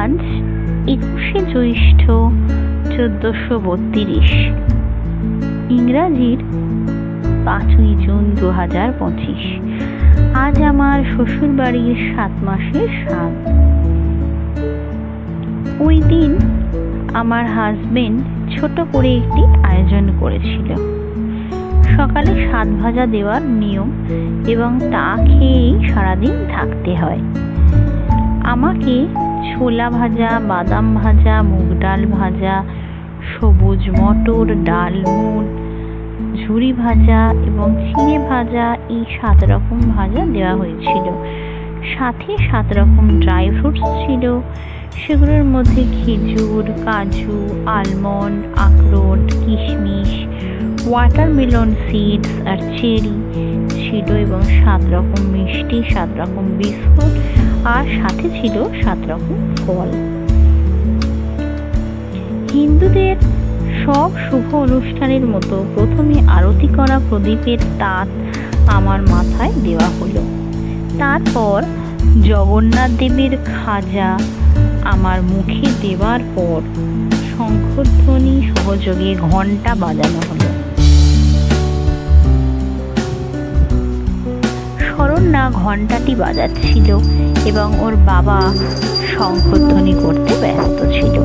আজ 21শে জ্যৈষ্ঠ 1432, ইংরাজির 5ই জুন 2025। আজ আমার শ্বশুর বাড়ির 7 মাসের শ্রাদ্ধ। ওই দিন আমার হাজবেন্ড ছোট করে একটি আয়োজন করেছিল। সকালে 7 ভাজা দেওয়ার নিয়ম এবং তা খেয়েই সারাদিন থাকতে হয়। আমাকে ছোলা ভাজা, বাদাম ভাজা, মুগ ডাল ভাজা, সবুজ মটর, ডালমুট, ঝুরি ভাজা এবং চিড়ে ভাজা, এই 7 রকম ভাজা দেওয়া হয়েছিল। সাথে 7 রকম ড্রাই ফ্রুটস ছিল। সেগুলোর মধ্যে খেজুর, কাজু, আলমন্ড, আখরোট, কিশমিশ, ওয়াটারমেলন সিডস আর চেরি ছিল এবং 7 রকম মিষ্টি, 7 রকম বিস্কুট আর সাথে ছিল 7 রকম ফল। হিন্দুদের সব শুভ অনুষ্ঠানের মতো প্রথমে আরতি করা প্রদীপের তাত আমার মাথায় দেওয়া হলো। তারপর জগন্নাথ দেবের খাজা আমার মুখে দেওয়ার পর শঙ্খধ্বনি সহযোগে ঘণ্টা বাজানো হলো। শরণ্যা ঘণ্টাটি বাজাচ্ছিল এবং ওর বাবা শঙ্খধ্বনি করতে ব্যস্ত ছিল।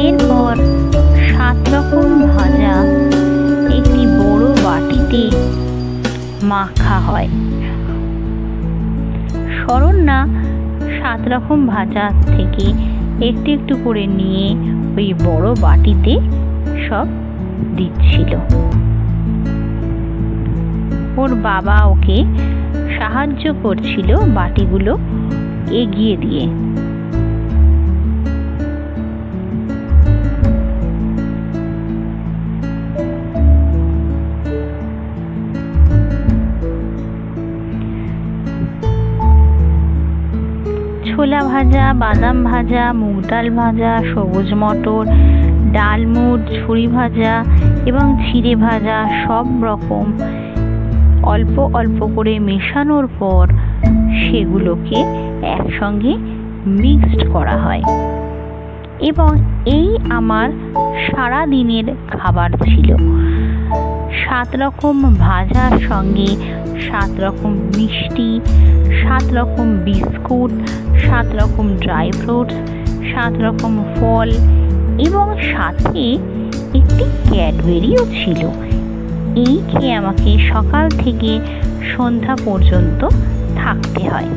এরপর 7 রকম ভাজা একটি বড় বাটিতে মাখা হয়। শরণ্যা 7 রকম ভাজা থেকে একটু একটু করে নিয়ে ওই বড় বাটিতে সব দিচ্ছিল। ওর বাবা ওকে সাহায্য করছিল বাটিগুলো এগিয়ে দিয়ে। ছোলা ভাজা, বাদাম ভাজা, মুগ ডাল ভাজা, সবুজ মটর, ডালমুট, ঝুরি ভাজা এবং চিড়ে ভাজা সব রকম অল্প অল্প করে মেশানোর পর সেগুলোকে একসঙ্গে মিক্সড করা হয় এবং এই আমার সারা দিনের খাবার ছিল। 7 রকম ভাজার সঙ্গে 7 রকম মিষ্টি, 7 রকম বিস্কুট, 7 রকম ড্রাই ফ্রুটস, 7 রকম ফল এবং সাথে একটি ক্যাডবেরিও ছিল। এই খেয়ে আমাকে সকাল থেকে সন্ধ্যা পর্যন্ত থাকতে হয়।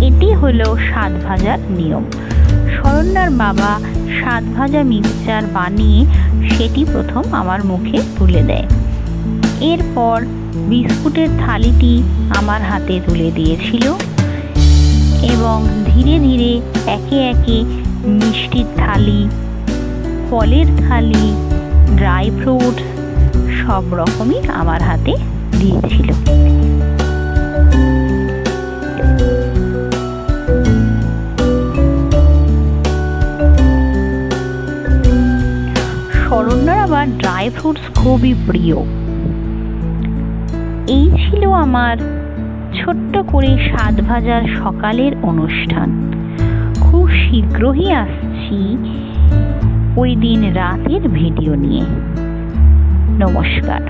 এটি হলো 7 ভাজার নিয়ম। শরণ্যার বাবা 7 ভাজা মিক্সচার বানিয়ে সেটি প্রথম আমার মুখে তুলে দেয়। এরপর বিস্কুটের থালিটি আমার হাতে তুলে দিয়েছিল এবং ধীরে ধীরে একে একে মিষ্টির থালি, ফলের থালি, ড্রাই ফ্রুটস সব রকমই আমার হাতে দিয়েছিল। শরণ্যার আবার ড্রাই ফ্রুটস খুবই প্রিয়। এই ছিল আমার ছোট্ট করে 7 ভাজার সকালের অনুষ্ঠান। খুব শীঘ্রই আসছি ওই দিন রাতের ভিডিও নিয়ে। নমস্কার।